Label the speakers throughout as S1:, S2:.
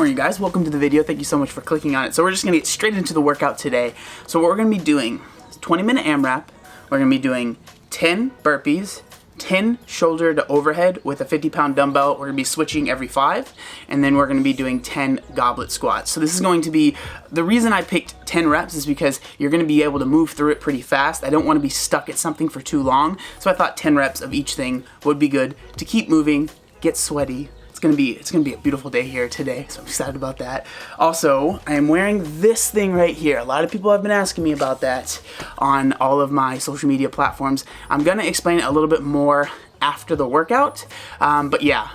S1: morning, guys. Welcome to the video. Thank you so much for clicking on it. So we're just going to get straight into the workout today. So what we're going to be doing is 20-minute AMRAP. We're going to be doing 10 burpees, 10 shoulder to overhead with a 50-pound dumbbell. We're going to be switching every 5, and then we're going to be doing 10 goblet squats. So this is going to be, the reason I picked 10 reps is because you're going to be able to move through it pretty fast. I don't want to be stuck at something for too long, so I thought 10 reps of each thing would be good to keep moving, get sweaty. It's gonna be a beautiful day here today, so I'm excited about that. Also, I am wearing this thing right here. A lot of people have been asking me about that on all of my social media platforms. I'm gonna explain it a little bit more after the workout, but yeah,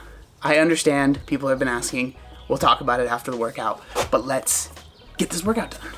S1: I understand people have been asking. We'll talk about it after the workout, but let's get this workout done.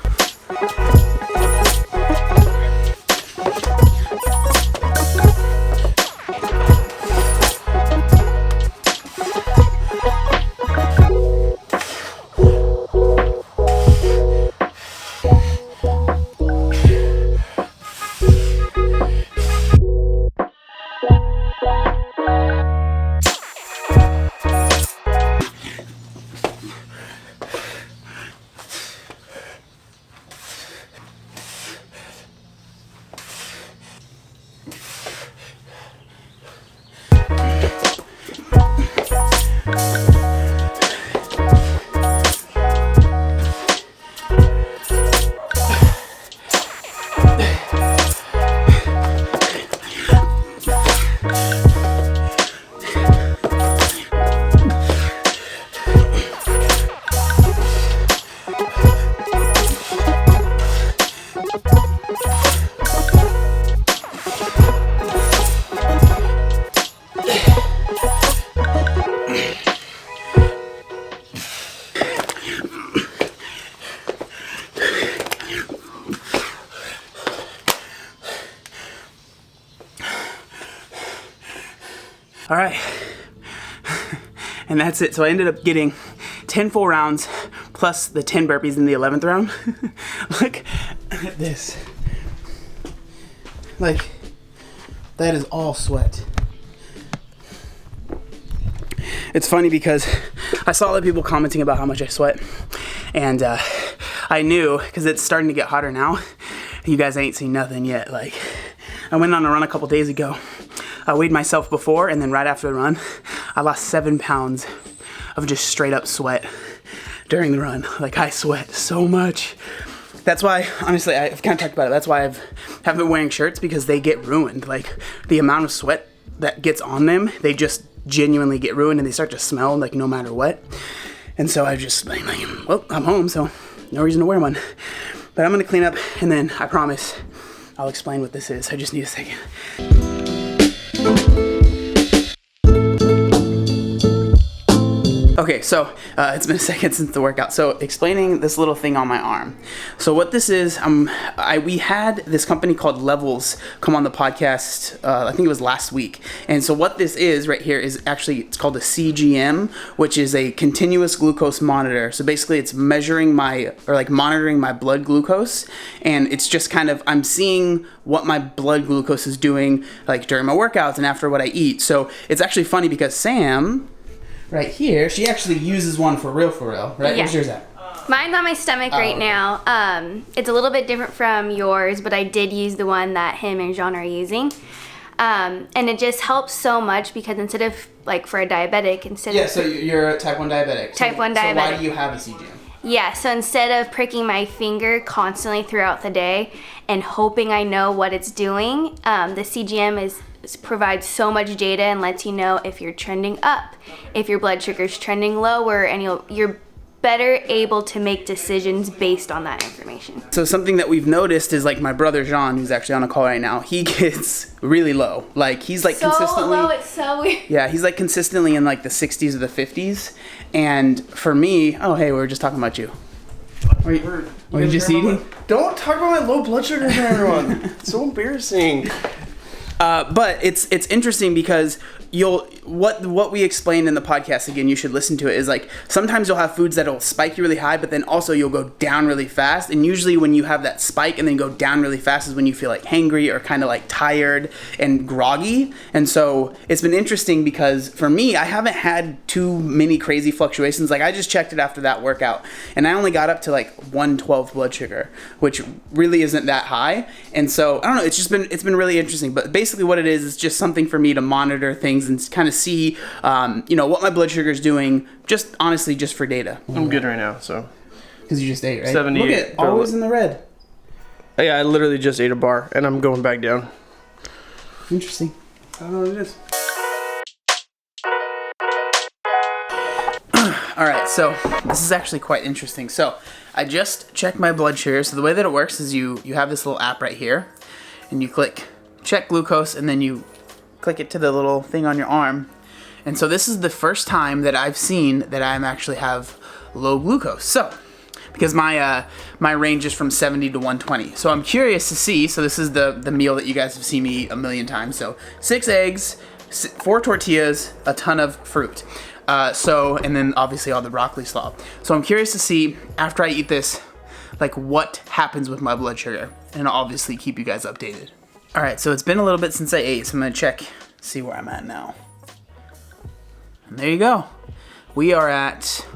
S1: All right, and that's it. So I ended up getting 10 full rounds plus the 10 burpees in the 11th round. Look at this. Like, that is all sweat. It's funny because I saw other people commenting about how much I sweat, and I knew, because it's starting to get hotter now. You guys ain't seen nothing yet. Like, I went on a run a couple days ago. I weighed myself before, and then right after the run, I lost 7 pounds of just straight up sweat during the run. Like, I sweat so much. That's why, honestly, I've kind of talked about it. That's why haven't been wearing shirts, because they get ruined. Like, the amount of sweat that gets on them, they just genuinely get ruined, and they start to smell like no matter what. And so I just like, well, I'm home, so no reason to wear one. But I'm gonna clean up, and then I promise I'll explain what this is. I just need a second. Okay, so it's been a second since the workout. So explaining this little thing on my arm. So what this is, we had this company called Levels come on the podcast, I think it was last week. And so what this is right here is actually, it's called a CGM, which is a continuous glucose monitor. So basically it's monitoring my blood glucose. And it's just kind of, I'm seeing what my blood glucose is doing like during my workouts and after what I eat. So it's actually funny because Sam, right here, she actually uses one for real, right?
S2: Yeah.
S1: Where's yours at?
S2: Mine's on my stomach right now. It's a little bit different from yours, but I did use the one that him and Jean are using. And it just helps so much because instead of, like, for a diabetic,
S1: so you're a type 1 diabetic.
S2: Type 1 diabetic.
S1: So why do you have a CGM?
S2: Yeah, so instead of pricking my finger constantly throughout the day and hoping I know what it's doing, the CGM provides so much data and lets you know if you're trending up, if your blood sugar's trending lower, and you're better able to make decisions based on that information. So something that we've noticed is, like, my brother Jean, who's actually on a call right now, he gets really low. Like, he's like so
S1: consistently
S2: low, it's so weird.
S1: Yeah, he's like consistently in like the 60s or the 50s. And for me, oh hey, we were just talking about you. Were you just eating?
S3: Don't talk about my low blood sugar to everyone. It's so embarrassing.
S1: But it's interesting because what we explained in the podcast, again, you should listen to it, is like sometimes you'll have foods that'll spike you really high, but then also you'll go down really fast. And usually when you have that spike and then go down really fast is when you feel like hangry or kind of like tired and groggy. And so it's been interesting because for me, I haven't had too many crazy fluctuations. Like I just checked it after that workout and I only got up to like 112 blood sugar, which really isn't that high. And so I don't know, it's been really interesting. But basically what it is just something for me to monitor things and kind of see, what my blood sugar is doing, just honestly, just for data.
S3: I'm good right now, so.
S1: Because you just ate, right?
S3: 78.
S1: Look at always in the red.
S3: Yeah, I literally just ate a bar, and I'm going back down.
S1: Interesting. I don't know what it is. All right, so this is actually quite interesting. So I just checked my blood sugar. So the way that it works is you have this little app right here, and you click check glucose, and then you click it to the little thing on your arm. And so this is the first time that I've seen that I actually have low glucose. So because my range is from 70 to 120. So I'm curious to see, so this is the meal that you guys have seen me eat a million times. So 6 eggs, 4 tortillas, a ton of fruit. And then obviously all the broccoli slaw. So I'm curious to see after I eat this, like what happens with my blood sugar. And I'll obviously keep you guys updated. All right, so it's been a little bit since I ate, so I'm gonna check, see where I'm at now. And there you go. We are at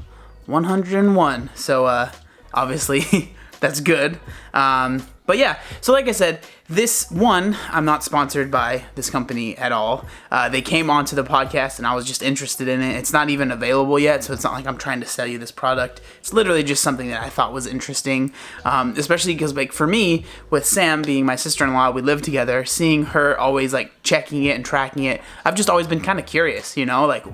S1: 101, so obviously that's good. But yeah, so like I said, this one, I'm not sponsored by this company at all. They came onto the podcast and I was just interested in it. It's not even available yet, so it's not like I'm trying to sell you this product. It's literally just something that I thought was interesting, especially because like for me, with Sam being my sister-in-law, we live together, seeing her always like checking it and tracking it, I've just always been kind of curious, like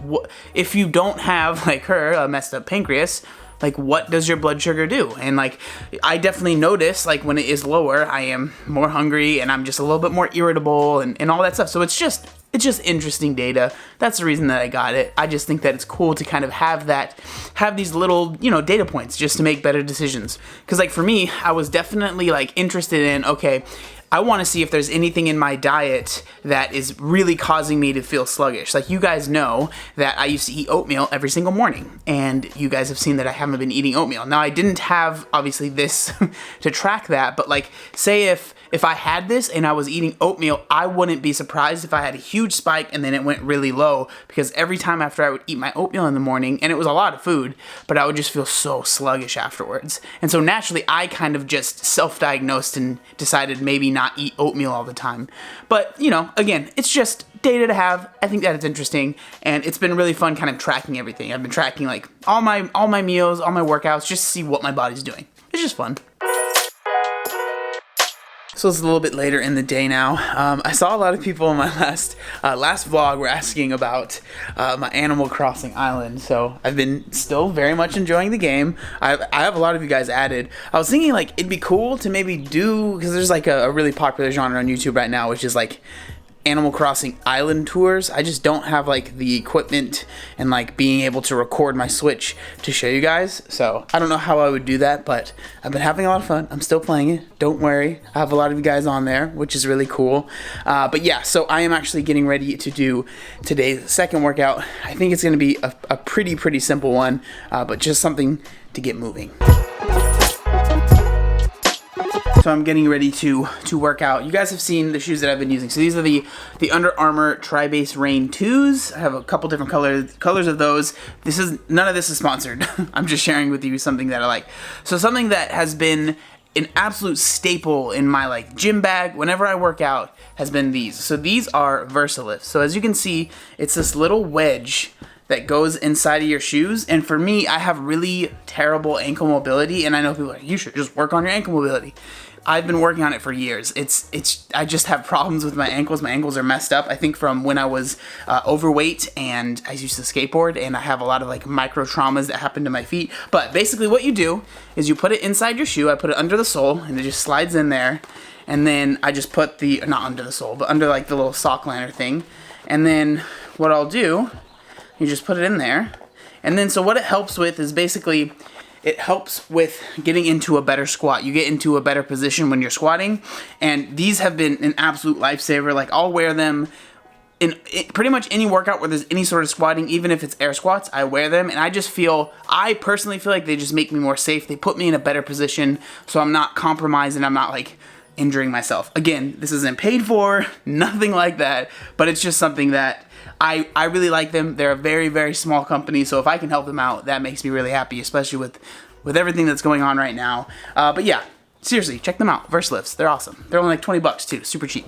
S1: if you don't have like her, a messed up pancreas, like what does your blood sugar do? And like I definitely notice like when it is lower, I am more hungry and I'm just a little bit more irritable and all that stuff. So it's just interesting data. That's the reason that I got it. I just think that it's cool to kind of have these little, data points just to make better decisions. Cause like for me, I was definitely like interested in, okay, I want to see if there's anything in my diet that is really causing me to feel sluggish. Like you guys know that I used to eat oatmeal every single morning, and you guys have seen that I haven't been eating oatmeal. Now I didn't have obviously this to track that, but like say if I had this and I was eating oatmeal, I wouldn't be surprised if I had a huge spike and then it went really low, because every time after I would eat my oatmeal in the morning, and it was a lot of food, but I would just feel so sluggish afterwards. And so naturally I kind of just self-diagnosed and decided maybe not eat oatmeal all the time. But, again, it's just data to have. I think that it's interesting, and it's been really fun kind of tracking everything. I've been tracking like all my meals, all my workouts, just to see what my body's doing. It's just fun. So it's a little bit later in the day now. I saw a lot of people in my last vlog were asking about my Animal Crossing island. So I've been still very much enjoying the game. I have a lot of you guys added. I was thinking like it'd be cool to maybe do, because there's like a really popular genre on YouTube right now, which is like Animal Crossing island tours. I just don't have like the equipment and like being able to record my Switch to show you guys. So I don't know how I would do that, but I've been having a lot of fun. I'm still playing it. Don't worry. I have a lot of you guys on there, which is really cool. But yeah, so I am actually getting ready to do today's second workout. I think it's going to be a pretty simple one, but just something to get moving. So I'm getting ready to work out. You guys have seen the shoes that I've been using. So these are the Under Armour Tri-Base Rain 2s. I have a couple different colors of those. None of this is sponsored. I'm just sharing with you something that I like. So something that has been an absolute staple in my like gym bag whenever I work out has been these. So these are VersaLift. So as you can see, it's this little wedge that goes inside of your shoes. And for me, I have really terrible ankle mobility, and I know people are like, you should just work on your ankle mobility. I've been working on it for years. I just have problems with my ankles. My ankles are messed up. I think from when I was overweight and I used to skateboard, and I have a lot of like micro traumas that happen to my feet. But basically what you do is you put it inside your shoe. I put it under the sole, and it just slides in there. And then I just put not under the sole, but under like the little sock liner thing. And then what I'll do, you just put it in there. And then so what it helps with is basically it helps with getting into a better squat. You get into a better position when you're squatting, and these have been an absolute lifesaver. Like I'll wear them pretty much any workout where there's any sort of squatting, even if it's air squats, I wear them, and I personally feel like they just make me more safe. They put me in a better position, so I'm not compromised and I'm not like injuring myself. Again, this isn't paid for, nothing like that, but it's just something that I really like them. They're a very, very small company, so if I can help them out, that makes me really happy, especially with everything that's going on right now. But yeah, seriously, check them out. Versalifts, they're awesome. They're only like 20 bucks too, super cheap.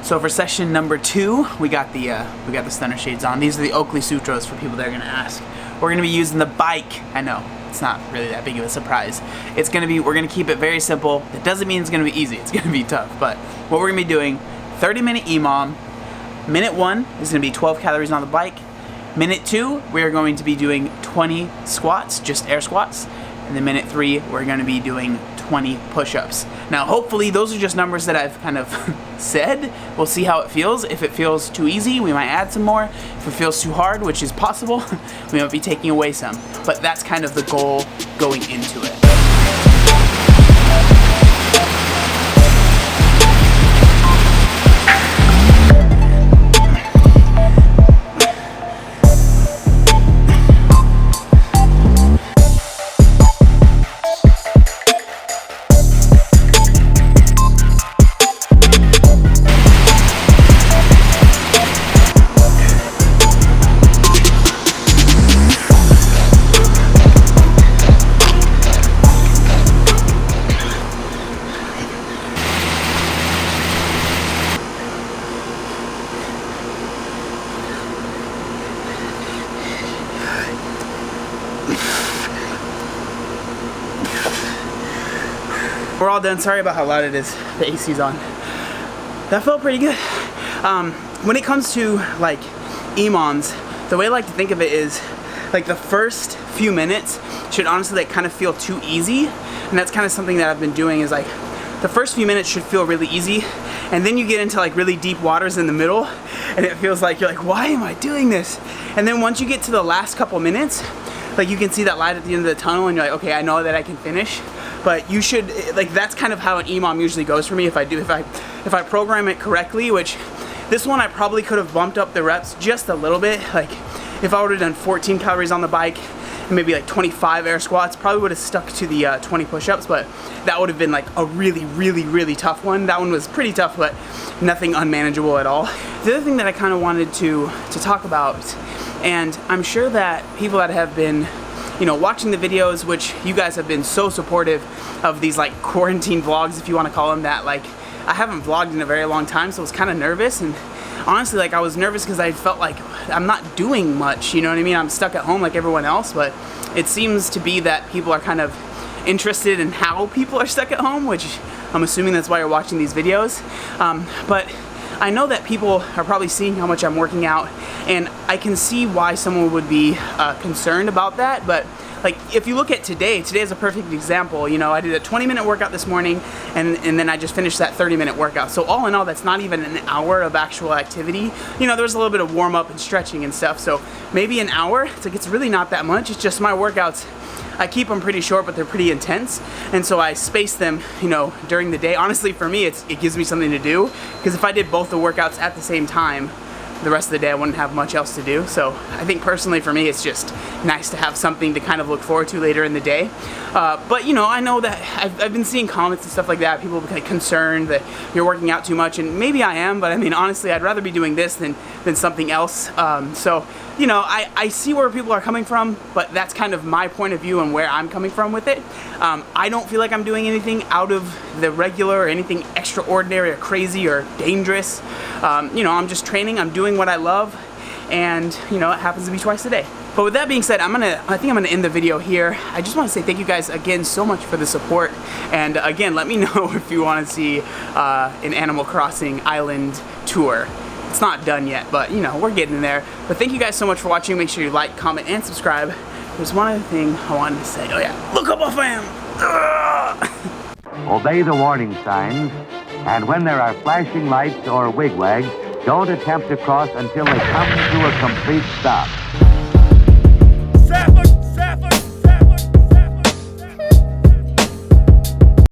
S1: So for session number 2, we got the stunner shades on. These are the Oakley Sutras for people that are gonna ask. We're gonna be using the bike. I know, it's not really that big of a surprise. We're gonna keep it very simple. That doesn't mean it's gonna be easy, it's gonna be tough. But what we're gonna be doing, 30-minute emom. Minute 1 is gonna be 12 calories on the bike. Minute 2, we're going to be doing 20 squats, just air squats. And then minute 3, we're gonna be doing 20 push-ups. Now, hopefully those are just numbers that I've kind of said. We'll see how it feels. If it feels too easy, we might add some more. If it feels too hard, which is possible, we might be taking away some. But that's kind of the goal going into it. We're all done. Sorry about how loud it is. The AC's on. That felt pretty good. When it comes to like emoms, the way I like to think of it is like the first few minutes should honestly like kind of feel too easy, and that's kind of something that I've been doing is like the first few minutes should feel really easy, and then you get into like really deep waters in the middle and it feels like you're like, why am I doing this? And then once you get to the last couple minutes, like you can see that light at the end of the tunnel and you're like, okay, I know that I can finish. But you should, like, that's kind of how an emom usually goes for me if I program it correctly, which this one I probably could have bumped up the reps just a little bit. Like if I would have done 14 calories on the bike and maybe like 25 air squats, probably would have stuck to the 20 push-ups, but that would have been like a really, really, really tough one. That one was pretty tough, but nothing unmanageable at all. The other thing that I kind of wanted to talk about, and I'm sure that people that have been watching the videos, which you guys have been so supportive of these like quarantine vlogs, if you want to call them that. Like I haven't vlogged in a very long time, so I was kind of nervous, and honestly like I was nervous because I felt like I'm not doing much, you know what I mean? I'm stuck at home like everyone else, but it seems to be that people are kind of interested in how people are stuck at home, which I'm assuming that's why you're watching these videos. But I know that people are probably seeing how much I'm working out, and I can see why someone would be concerned about that. But like if you look at today is a perfect example. I did a 20-minute workout this morning, and then I just finished that 30-minute workout. So all in all, that's not even an hour of actual activity. There's a little bit of warm up and stretching and stuff, so maybe an hour. It's like it's really not that much. It's just my workouts, I keep them pretty short, but they're pretty intense, and so I space them, during the day. Honestly, for me, it gives me something to do, because if I did both the workouts at the same time, the rest of the day I wouldn't have much else to do. So I think personally for me, it's just nice to have something to kind of look forward to later in the day. But I know that I've been seeing comments and stuff like that, people kind of concerned that you're working out too much, and maybe I am, but I mean honestly I'd rather be doing this than something else. So I see where people are coming from, but that's kind of my point of view and where I'm coming from with it. I don't feel like I'm doing anything out of the regular or anything extraordinary or crazy or dangerous. I'm just training, I'm doing what I love, and it happens to be twice a day. But with that being said, I think I'm gonna end the video here. I just want to say thank you guys again so much for the support, and again, let me know if you want to see an Animal Crossing island tour. It's not done yet, but we're getting there. But thank you guys so much for watching. Make sure you like, comment, and subscribe. There's one other thing I wanted to say. Oh yeah, look up, fam!
S4: Obey the warning signs, and when there are flashing lights or wigwags, don't attempt to cross until they come to a complete stop.